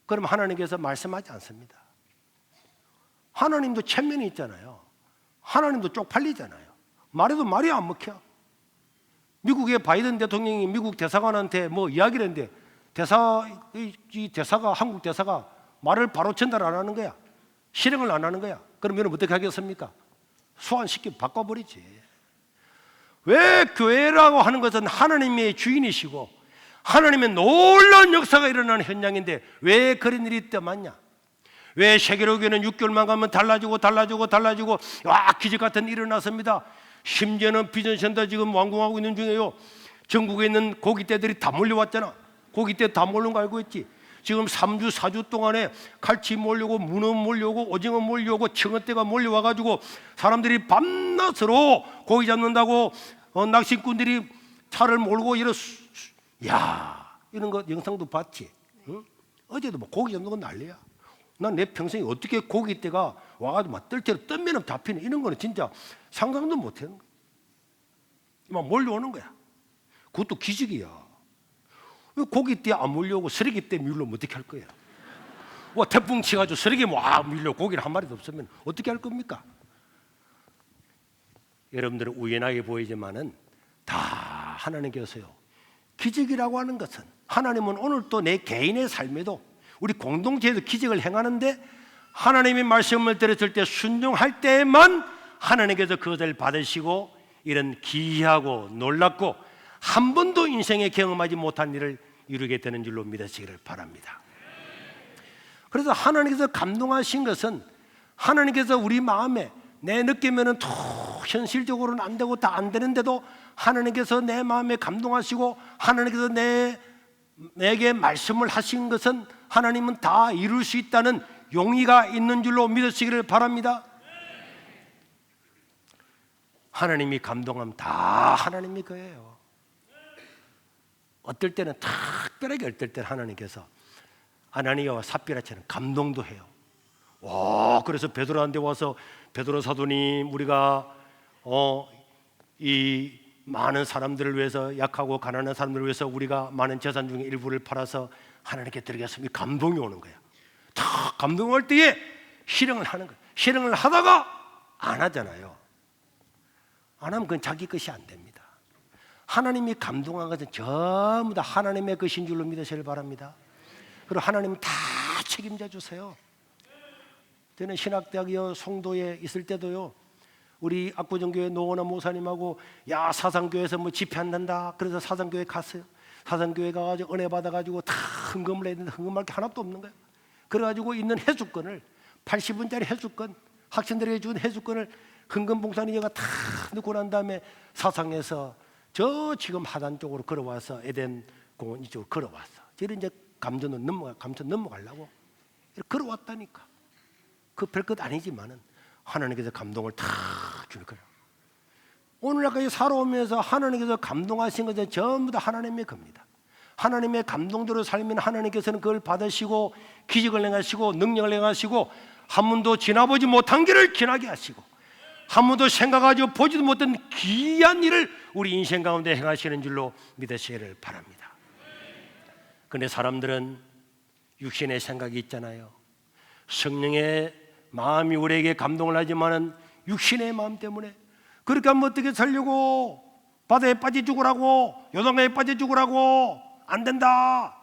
그럼 하나님께서 말씀하지 않습니다. 하나님도 체면이 있잖아요. 하나님도 쪽팔리잖아요. 말해도 말이 안 먹혀. 미국의 바이든 대통령이 미국 대사관한테 뭐 이야기를 했는데 이 대사가, 한국 대사가 말을 바로 전달 안 하는 거야. 실행을 안 하는 거야. 그럼 여러분 어떻게 하겠습니까? 소환시키고 바꿔버리지. 왜 교회라고 하는 것은 하나님의 주인이시고 하나님의 놀라운 역사가 일어나는 현장인데 왜 그런 일이 떠맞냐? 왜 세계로교회는 6개월만 가면 달라지고 와 기적 같은 일이 일어났습니다. 심지어는 비전센터 지금 완공하고 있는 중이에요. 전국에 있는 고깃대들이 다 몰려왔잖아. 고깃대 다 몰려온 거 알고 있지? 지금 3주 4주 동안에 칼치 몰려오고 문어 몰려오고 오징어 몰려오고 청어대가 몰려와가지고 사람들이 밤낮으로 고기 잡는다고 낚시꾼들이 차를 몰고 이런 거 영상도 봤지? 응? 어제도 뭐 고기 잡는 건 난리야. 난 내 평생에 어떻게 고깃대가 와가지고 막 뜰채로 뜬면은 잡히는 이런 거는 진짜 상상도 못하는 거야. 막 몰려오는 거야. 그것도 기적이야. 왜 고깃대 안 몰려오고 쓰레기대 밀려오면 어떻게 할 거야? 와 태풍 치가지고 쓰레기 막 밀려 고기를 한 마리도 없으면 어떻게 할 겁니까? 여러분들은 우연하게 보이지만은 다 하나님께서요. 기적이라고 하는 것은 하나님은 오늘 또 내 개인의 삶에도 우리 공동체에도 기적을 행하는데 하나님의 말씀을 들었을 때 순종할 때만 하나님께서 그것을 받으시고 이런 기이하고 놀랍고 한 번도 인생에 경험하지 못한 일을 이루게 되는 줄로 믿으시기를 바랍니다. 그래서 하나님께서 감동하신 것은 하나님께서 우리 마음에 내 느끼면은 또 현실적으로는 안 되고 다 안 되는데도 하나님께서 내 마음에 감동하시고 하나님께서 내게 말씀을 하신 것은 하나님은 다 이룰 수 있다는 용의가 있는 줄로 믿으시기를 바랍니다. 하나님이 감동하면 다 하나님이 거예요. 어떨 때는 특별하게 어떨 때는 하나님께서 아나니아와 삽비라처럼 감동도 해요. 그래서 베드로한테 와서 베드로 사도님 우리가 이 많은 사람들을 위해서 약하고 가난한 사람들을 위해서 우리가 많은 재산 중에 일부를 팔아서 하나님께 드리겠습니다. 감동이 오는 거야. 다 감동할 때에 실행을 하는 거야. 실행을 하다가 안 하잖아요. 안 하면 그건 자기 것이 안 됩니다. 하나님이 감동한 것은 전부 다 하나님의 것인 줄로 믿으시길 바랍니다. 그리고 하나님은 다 책임져 주세요. 저는 신학대학이요 송도에 있을 때도요 우리 압구정교회 노원아 목사님하고 야 사상교회에서 뭐 집회한단다 그래서 사상교회 갔어요. 사상교회 가가지고 은혜 받아가지고 다 헌금을 해야 되는데 헌금할 게 하나도 없는 거예요. 그래가지고 있는 해주권을 80원짜리 해주권 학생들에게 준 해주권을 헌금 봉사니가 다 넣고 난 다음에 사상에서 저 지금 하단 쪽으로 걸어와서 에덴 공원 이쪽으로 걸어왔어. 저를 이제 감천 넘어가려고 걸어왔다니까. 그 별것 아니지만은 하나님께서 감동을 다 줄 거예요. 오늘날까지 살아오면서 하나님께서 감동하신 것은 전부 다 하나님의 겁니다. 하나님의 감동대로 살면 하나님께서는 그걸 받으시고 기적을 행하시고 능력을 행하시고 한 번도 지나보지 못한 길을 지나게 하시고 한 번도 생각하지 보지도 못한 귀한 일을 우리 인생 가운데 행하시는 줄로 믿으시기를 바랍니다. 그런데 사람들은 육신의 생각이 있잖아요. 성령의 마음이 우리에게 감동을 하지만은 육신의 마음 때문에 그렇게 하면 어떻게 살려고 바다에 빠져 죽으라고 요단강에 빠져 죽으라고 안 된다.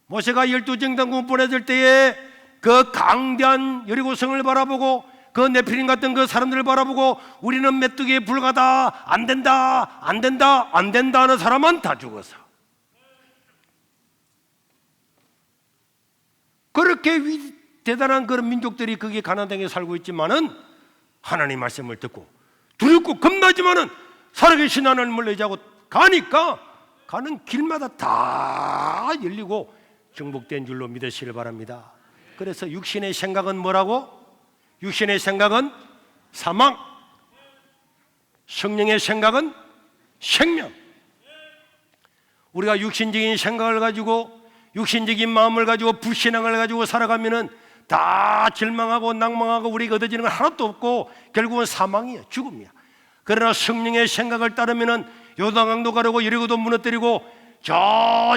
모세가 12정탐꾼 보내줄 때에 그 강대한 여리고성을 바라보고 그 네피림 같은 그 사람들을 바라보고 우리는 메뚜기에 불과하다 안 된다 안 된다 안 된다 하는 사람은 다 죽었어. 그렇게 대단한 그런 민족들이 거기에 가나안 땅에 살고 있지만은 하나님 말씀을 듣고 두렵고 겁나지만은 살아계신 하나님을 의지하고 가니까 가는 길마다 다 열리고 정복된 줄로 믿으시길 바랍니다. 그래서 육신의 생각은 뭐라고? 육신의 생각은 사망, 성령의 생각은 생명. 우리가 육신적인 생각을 가지고 육신적인 마음을 가지고 불신앙을 가지고 살아가면은 다 절망하고 낭망하고 우리가 얻어지는 건 하나도 없고 결국은 사망이야, 죽음이야. 그러나 성령의 생각을 따르면은 요단강도 가르고 여리고도 무너뜨리고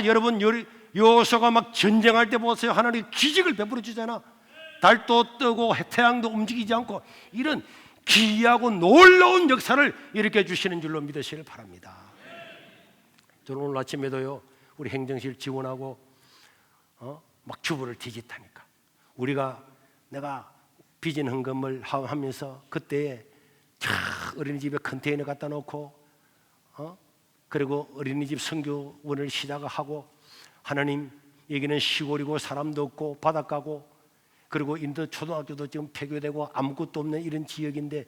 여러분 여호수아가 막 전쟁할 때 보세요. 하나님이 기적을 베풀어 주잖아. 달도 뜨고 태양도 움직이지 않고 이런 기이하고 놀라운 역사를 일으켜 주시는 줄로 믿으시길 바랍니다. 저는 오늘 아침에도요 우리 행정실 지원하고 막 주부를 뒤집다니까. 내가 빚진 헌금을 하면서 그때에 어린이집에 컨테이너 갖다 놓고 그리고 어린이집 선교원을 시작하고 하나님 여기는 시골이고 사람도 없고 바닷가고 그리고 인도 초등학교도 지금 폐교되고 아무것도 없는 이런 지역인데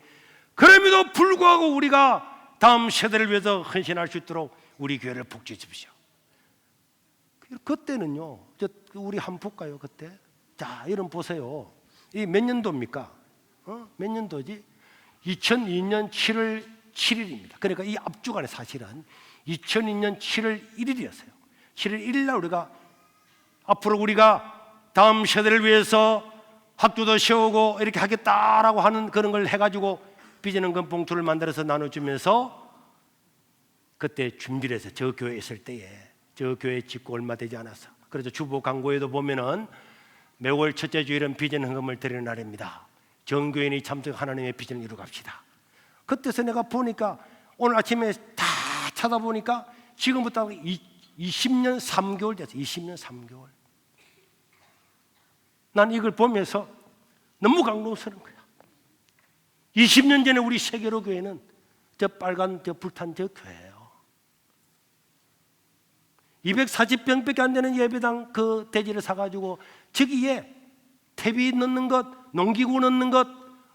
그럼에도 불구하고 우리가 다음 세대를 위해서 헌신할 수 있도록 우리 교회를 복주해 주십시오. 그때는요 우리 한번 볼까요? 그때 자 여러분 보세요. 이 몇 년도입니까? 몇 년도지? 2002년 7월 7일입니다. 그러니까 이 앞주간에 사실은 2002년 7월 1일이었어요. 7월 1일 날 앞으로 우리가 다음 세대를 위해서 학교도 세우고 이렇게 하겠다라고 하는 그런 걸 해가지고 빚는 건 봉투를 만들어서 나눠주면서 그때 준비를 해서 저 교회에 있을 때에 저 교회 짓고 얼마 되지 않았어. 그래서 주보 광고에도 보면은 매월 첫째 주일은 빚은 헌금을 드리는 날입니다. 전교인이 참석 하나님의 빚을 이루갑시다. 그때서 내가 보니까 오늘 아침에 다 찾아보니까 지금부터 20년 3개월 됐어. 20년 3개월. 난 이걸 보면서 너무 감동스러운 거야. 20년 전에 우리 세계로 교회는 저 빨간 저 불탄 저 교회예요. 240평밖에 안 되는 예배당 그 대지를 사가지고 저기에 탭이 넣는 것, 농기구 넣는 것,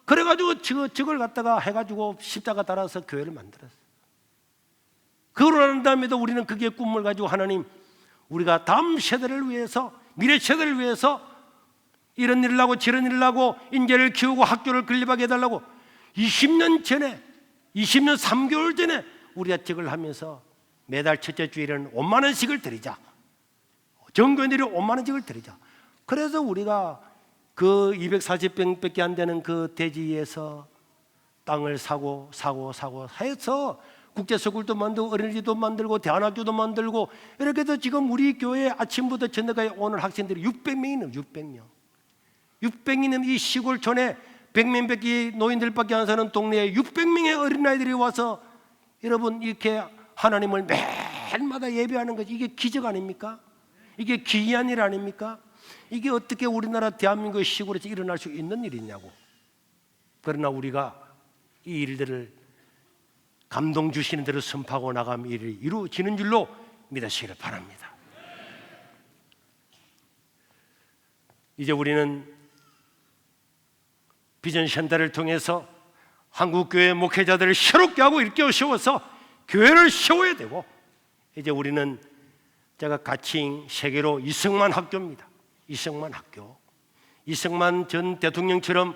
그래가지고 저걸 갖다가 해가지고 십자가 달아서 교회를 만들었어. 그러고 난 다음에도 우리는 그게 꿈을 가지고 하나님, 우리가 다음 세대를 위해서, 미래 세대를 위해서 이런 일을 하고 저런 일을 하고 인재를 키우고 학교를 건립하게 해달라고 20년 전에, 20년 3개월 전에 우리가 저걸 하면서 매달 첫째 주일에는 5만 원씩을 드리자. 정교인들이 5만 원씩을 드리자. 그래서 우리가 그 240평밖에 안 되는 그 대지에서 땅을 사고 해서 국제스쿨도 만들고 어린이집도 만들고 대안학교도 만들고 이렇게 해서 지금 우리 교회 아침부터 저녁까지 오는 학생들이 600명이네요. 600명. 600명이면 이 시골촌에 100명밖에 노인들밖에 안 사는 동네에 600명의 어린아이들이 와서 여러분 이렇게 하나님을 매일마다 예배하는 것이 이게 기적 아닙니까? 이게 기이한 일 아닙니까? 이게 어떻게 우리나라 대한민국 시골에서 일어날 수 있는 일이냐고. 그러나 우리가 이 일들을 감동 주시는 대로 선포하고 나가면 일이 이루어지는 줄로 믿으시기를 바랍니다. 이제 우리는 비전 센터를 통해서 한국교회 목회자들을 새롭게 하고 일깨워 세워서 교회를 세워야 되고, 이제 우리는 제가 가칭 세계로 이승만 학교입니다. 이승만 학교. 이승만 전 대통령처럼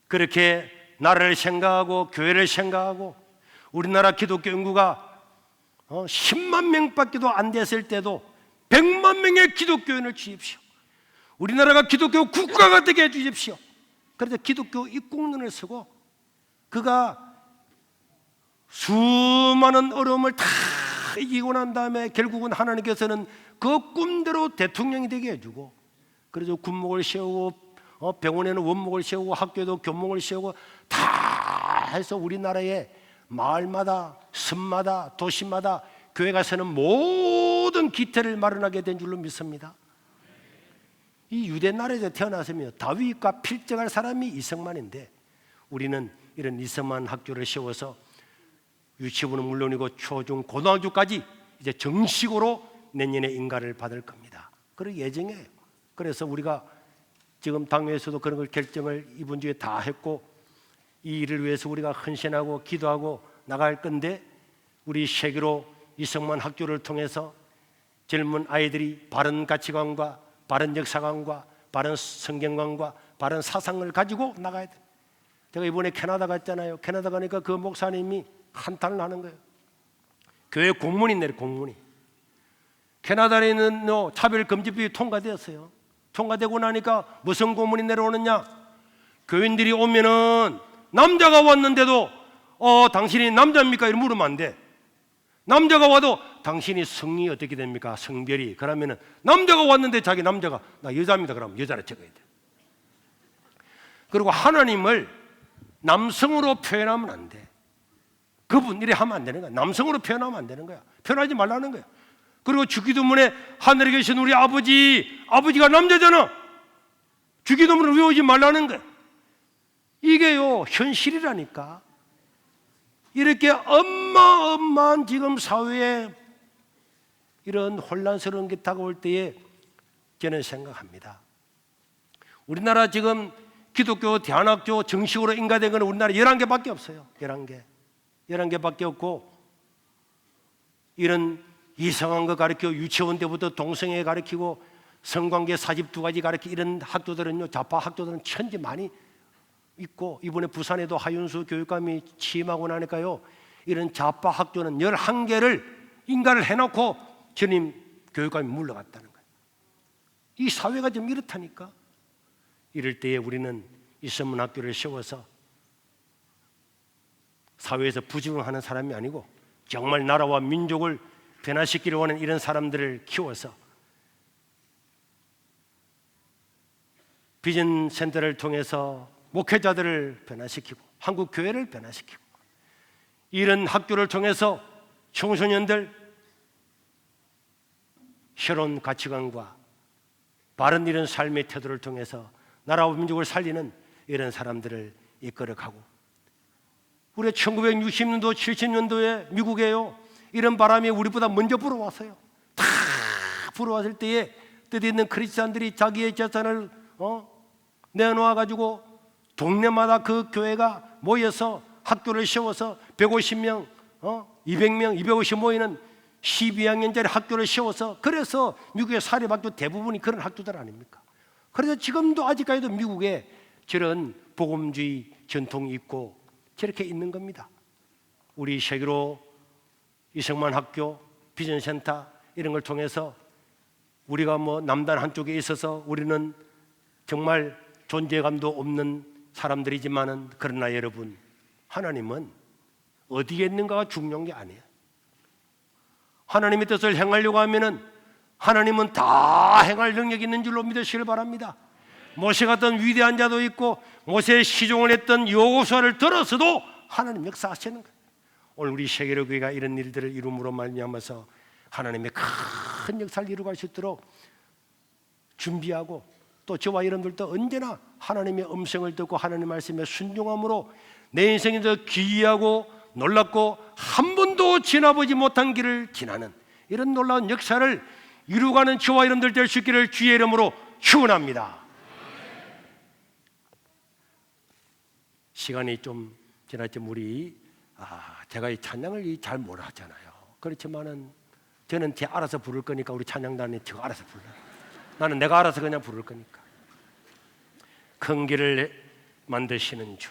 그렇게 나라를 생각하고 교회를 생각하고 우리나라 기독교 인구가 10만 명밖에도 안 됐을 때도 100만 명의 기독교인을 주십시오. 우리나라가 기독교 국가가 되게 해주십시오. 그래서 기독교 입국론을 쓰고 그가 수많은 어려움을 다 이기고 난 다음에 결국은 하나님께서는 그 꿈대로 대통령이 되게 해주고, 그래서 군목을 세우고 병원에는 원목을 세우고 학교에도 교목을 세우고 다 해서 우리나라의 마을마다 섬마다 도시마다 교회가 서는 모든 기태를 마련하게 된 줄로 믿습니다. 이 유대 나라에서 태어났으면 다윗과 필적할 사람이 이승만인데 우리는 이런 이승만 학교를 세워서 유치부는 물론이고 초중 고등학교까지 이제 정식으로 내년에 인가를 받을 겁니다. 그럴 예정이에요. 그래서 우리가 지금 당회에서도 그런 걸 결정을 이번 주에 다 했고 이 일을 위해서 우리가 헌신하고 기도하고 나갈 건데, 우리 세계로 이승만 학교를 통해서 젊은 아이들이 바른 가치관과 바른 역사관과 바른 성경관과 바른 사상을 가지고 나가야 돼. 제가 이번에 캐나다 갔잖아요. 캐나다 가니까 그 목사님이 한탄을 하는 거예요. 교회 공문이 내려, 공문이. 캐나다에 있는 차별금지법이 통과되었어요. 통과되고 나니까 무슨 공문이 내려오느냐? 교인들이 오면은 남자가 왔는데도 당신이 남자입니까? 이렇게 물으면 안 돼. 남자가 와도 당신이 성이 어떻게 됩니까? 성별이. 그러면은 남자가 왔는데 자기 남자가 나 여자입니다. 그러면 여자라 적어야 돼. 그리고 하나님을 남성으로 표현하면 안 돼. 그분 이래 하면 안 되는 거야. 남성으로 표현하면 안 되는 거야. 표현하지 말라는 거야. 그리고 주기도문에 하늘에 계신 우리 아버지가 남자잖아. 주기도문을 외우지 말라는 거야. 이게요 현실이라니까. 이렇게 어마어마한 지금 사회에 이런 혼란스러운 게 다가올 때에 저는 생각합니다. 우리나라 지금 기독교 대안학교 정식으로 인가된 건 우리나라 11개밖에 없어요. 11개밖에 없고, 이런 이상한 거 가르치고 유치원 때부터 동성애 가르치고 성관계 42가지 가르치고 이런 학교들은요, 좌파 학교들은 천지 많이 있고, 이번에 부산에도 하윤수 교육감이 취임하고 나니까요 이런 좌파 학교는 11개를 인가를 해놓고 전임 교육감이 물러갔다는 거예요. 이 사회가 좀 이렇다니까. 이럴 때에 우리는 이 선문학교를 세워서 사회에서 부지런하는 사람이 아니고 정말 나라와 민족을 변화시키려고 하는 이런 사람들을 키워서 비전 센터를 통해서 목회자들을 변화시키고 한국 교회를 변화시키고 이런 학교를 통해서 청소년들 새로운 가치관과 바른 이런 삶의 태도를 통해서 나라와 민족을 살리는 이런 사람들을 이끌어가고, 우리 1960년도 70년도에 미국에요, 이런 바람이 우리보다 먼저 불어왔어요. 다 불어왔을 때에 뜻있는 크리스찬들이 자기의 재산을 내놓아가지고 동네마다 그 교회가 모여서 학교를 세워서 150명, 200명, 250 모이는 12학년짜리 학교를 세워서, 그래서 미국의 사립학교 대부분이 그런 학교들 아닙니까? 그래서 지금도 아직까지도 미국에 저런 복음주의 전통이 있고 저렇게 있는 겁니다. 우리 세계로 이성만 학교, 비전센터 이런 걸 통해서 우리가 남단 한쪽에 있어서 우리는 정말 존재감도 없는 사람들이지만은, 그러나 여러분, 하나님은 어디에 있는가가 중요한 게 아니에요. 하나님의 뜻을 행하려고 하면은 하나님은 다 행할 능력이 있는 줄로 믿으시길 바랍니다. 모세 같은 위대한 자도 있고 모세의 시종을 했던 여호수아를 들어서도 하나님 역사하시는 거예요. 오늘 우리 세계로 교회가 이런 일들을 이룸으로 말미암아서 하나님의 큰 역사를 이루갈 수 있도록 준비하고, 또 저와 여러분들도 언제나 하나님의 음성을 듣고 하나님의 말씀에 순종함으로 내 인생이 더 기이하고 놀랍고 한 번도 지나보지 못한 길을 지나는 이런 놀라운 역사를 이루가는 저와 여러분들 될 수 있기를 주의 이름으로 축원합니다. 시간이 좀 지났지만 우리 제가 이 찬양을 잘 못하잖아요. 그렇지만은 저는 제 알아서 부를 거니까 우리 찬양단이 저 알아서 불러요. 나는 내가 알아서 그냥 부를 거니까. 큰 길을 만드시는 주.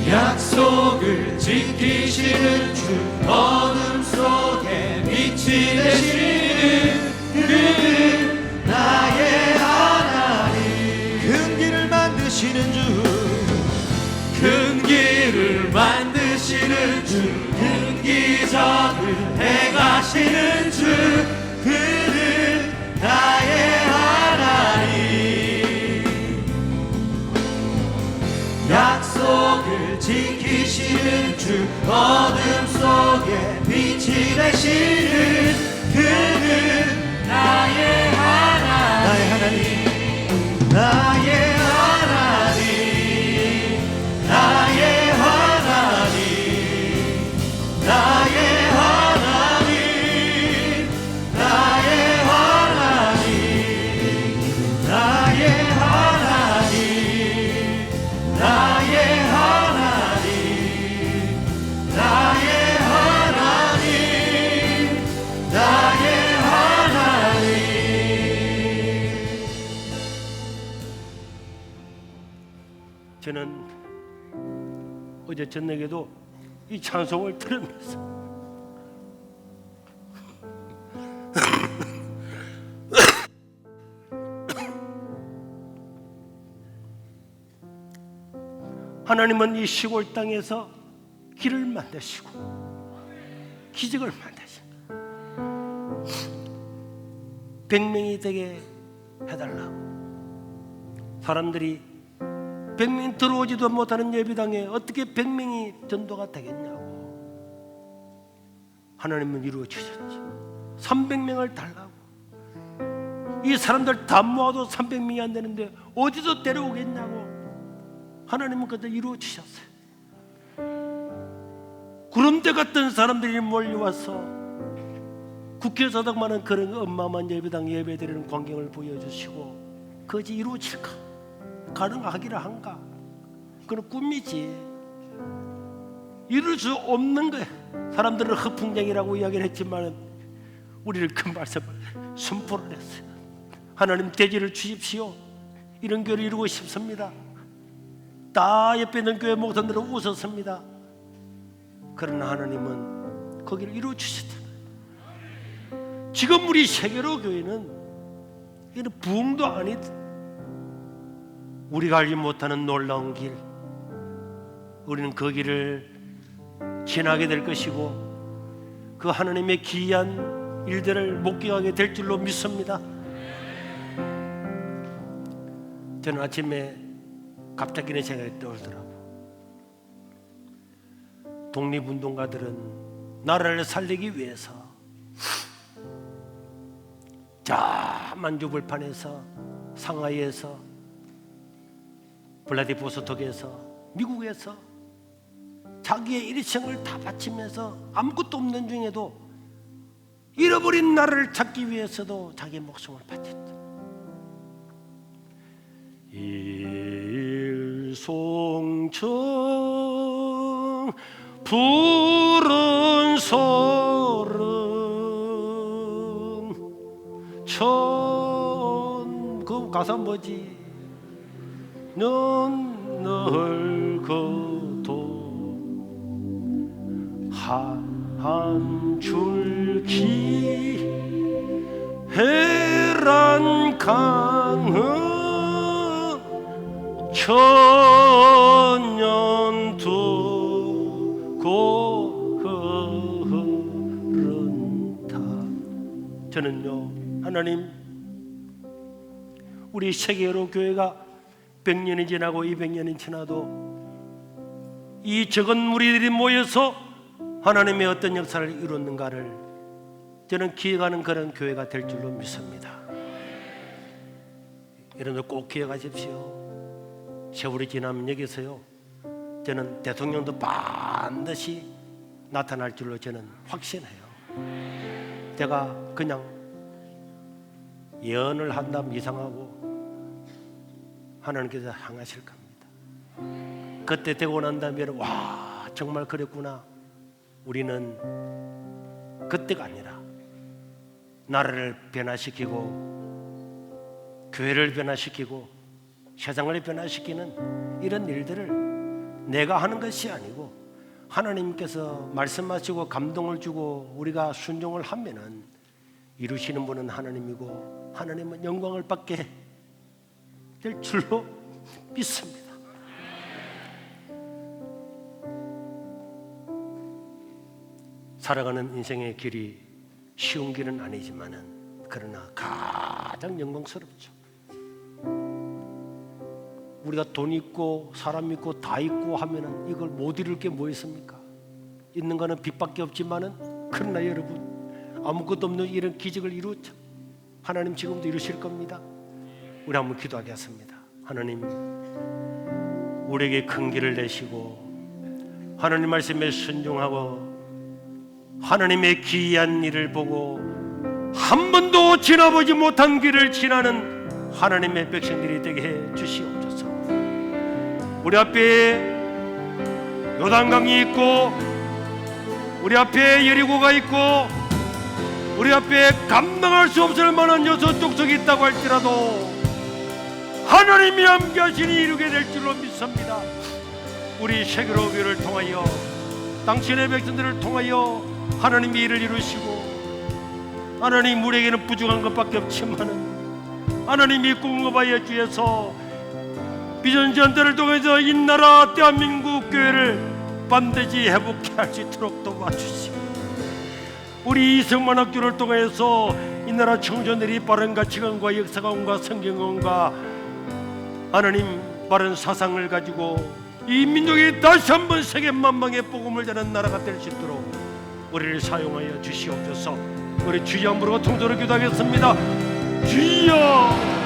약속을 지키시는 주, 어둠 속에 빛이 되시는 그는 나의 하나님. 큰 길을 만드시는 주, 큰 길을 만드시는 주, 큰 기적을 행하시는 주, 그는 나의 하나님. 약속을 지키시는 주, 어둠 속에 빛이 되시는 그는 나의 하나님. 나의 하나님, 나의 하나님, 나의 하나님, 나의 하나님, 저는 어제 저녁에도 이 찬송을 들으면서 하나님은 이 시골 땅에서 길을 만드시고 기적을 만드시고 100명이 되게 해달라고. 사람들이 100명이 들어오지도 못하는 예배당에 어떻게 100명이 전도가 되겠냐고. 하나님은 이루어 주셨지. 300명을 달라고. 이 사람들 다 모아도 300명이 안 되는데 어디서 데려오겠냐고. 하나님은 그때 이루어 주셨어요. 구름대 같은 사람들이 몰려와서 국회의사당 많은 그런 엄마만 예배당 예배드리는 광경을 보여주시고 그것이 이루어질까? 가능하기라 한가? 그건 꿈이지. 이룰 수 없는 거야. 사람들은 허풍쟁이라고 이야기를 했지만 우리를 그 말씀을 선포를 했어요. 하나님 대지를 주십시오. 이런 교회를 이루고 싶습니다. 다 옆에 있는 교회 목사들은 웃었습니다. 그러나 하나님은 거기를 이루어 주셨다. 지금 우리 세계로 교회는 이는 부흥도 아니다. 우리가 알지 못하는 놀라운 길, 우리는 그 길을 지나게 될 것이고 그 하나님의 기이한 일들을 목격하게 될 줄로 믿습니다. 저는 아침에 갑자기 내 생각이 떠오르더라고. 독립운동가들은 나라를 살리기 위해서 저 만주벌판에서, 상하이에서, 블라디보스톡에서, 미국에서 자기의 일생을 다 바치면서 아무것도 없는 중에도 잃어버린 나라를 찾기 위해서도 자기의 목숨을 바쳤다. 일송청 푸른 소름 그 가사 뭐지? 넌 늙어도 한 줄기 해란 강은 천년 두고 흐른다. 저는요, 하나님, 우리 세계로 교회가 100년이 지나고 200년이 지나도 이 적은 무리들이 모여서 하나님의 어떤 역사를 이뤘는가를 저는 기억하는 그런 교회가 될 줄로 믿습니다. 여러분들 꼭 기억하십시오. 세월이 지나면 여기서요, 저는 대통령도 반드시 나타날 줄로 저는 확신해요. 제가 그냥 예언을 한다면 이상하고 하나님께서 향하실 겁니다. 그때 되고 난 다음에 와, 정말 그랬구나. 우리는 그때가 아니라 나라를 변화시키고 교회를 변화시키고 세상을 변화시키는 이런 일들을 내가 하는 것이 아니고 하나님께서 말씀하시고 감동을 주고 우리가 순종을 하면은 이루시는 분은 하나님이고 하나님은 영광을 받게 될 줄로 믿습니다. 살아가는 인생의 길이 쉬운 길은 아니지만은 그러나 가장 영광스럽죠. 우리가 돈 있고 사람 있고 다 있고 하면은 이걸 못 이룰 게 뭐 있습니까? 있는 거는 빚밖에 없지만은 그러나 여러분 아무것도 없는 이런 기적을 이루었죠. 하나님 지금도 이루실 겁니다. 우리 한번 기도하겠습니다. 하나님, 우리에게 큰 길을 내시고 하나님 말씀에 순종하고 하나님의 기이한 일을 보고 한 번도 지나보지 못한 길을 지나는 하나님의 백성들이 되게 해 주시옵소서. 우리 앞에 요단강이 있고 우리 앞에 여리고가 있고 우리 앞에 감당할 수 없을 만한 여섯 족속이 있다고 할지라도 하나님이 함께하시니 이루게 될 줄로 믿습니다. 우리 세계로 교회를 통하여 당신의 백성들을 통하여 하나님이 일을 이루시고, 하나님 우리에게는 부족한 것밖에 없지만은 하나님이 공급하여 주셔서 비전 전대를 통해서 이 나라 대한민국 교회를 반드시 회복해 할 수 있도록 도와주시고, 우리 이성만 학교를 통해서 이 나라 청소년들이 바른 가치관과 역사관과 성경관과 하나님 바른 사상을 가지고 이 민족이 다시 한번 세계 만방의 복음을 전하는 나라가 될 수 있도록 우리를 사용하여 주시옵소서. 우리 주여 부르고 통도로 기도하겠습니다. 주여,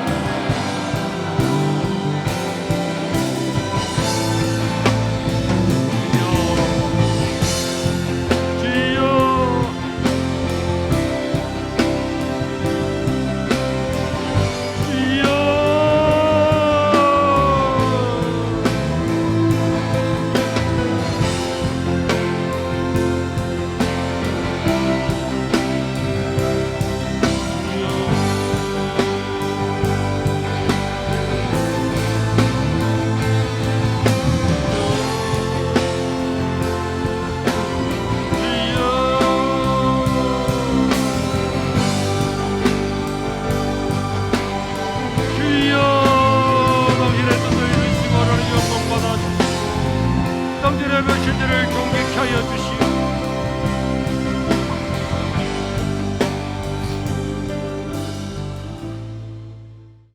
당신의 백성들을 경계케 하여 주시옵소서.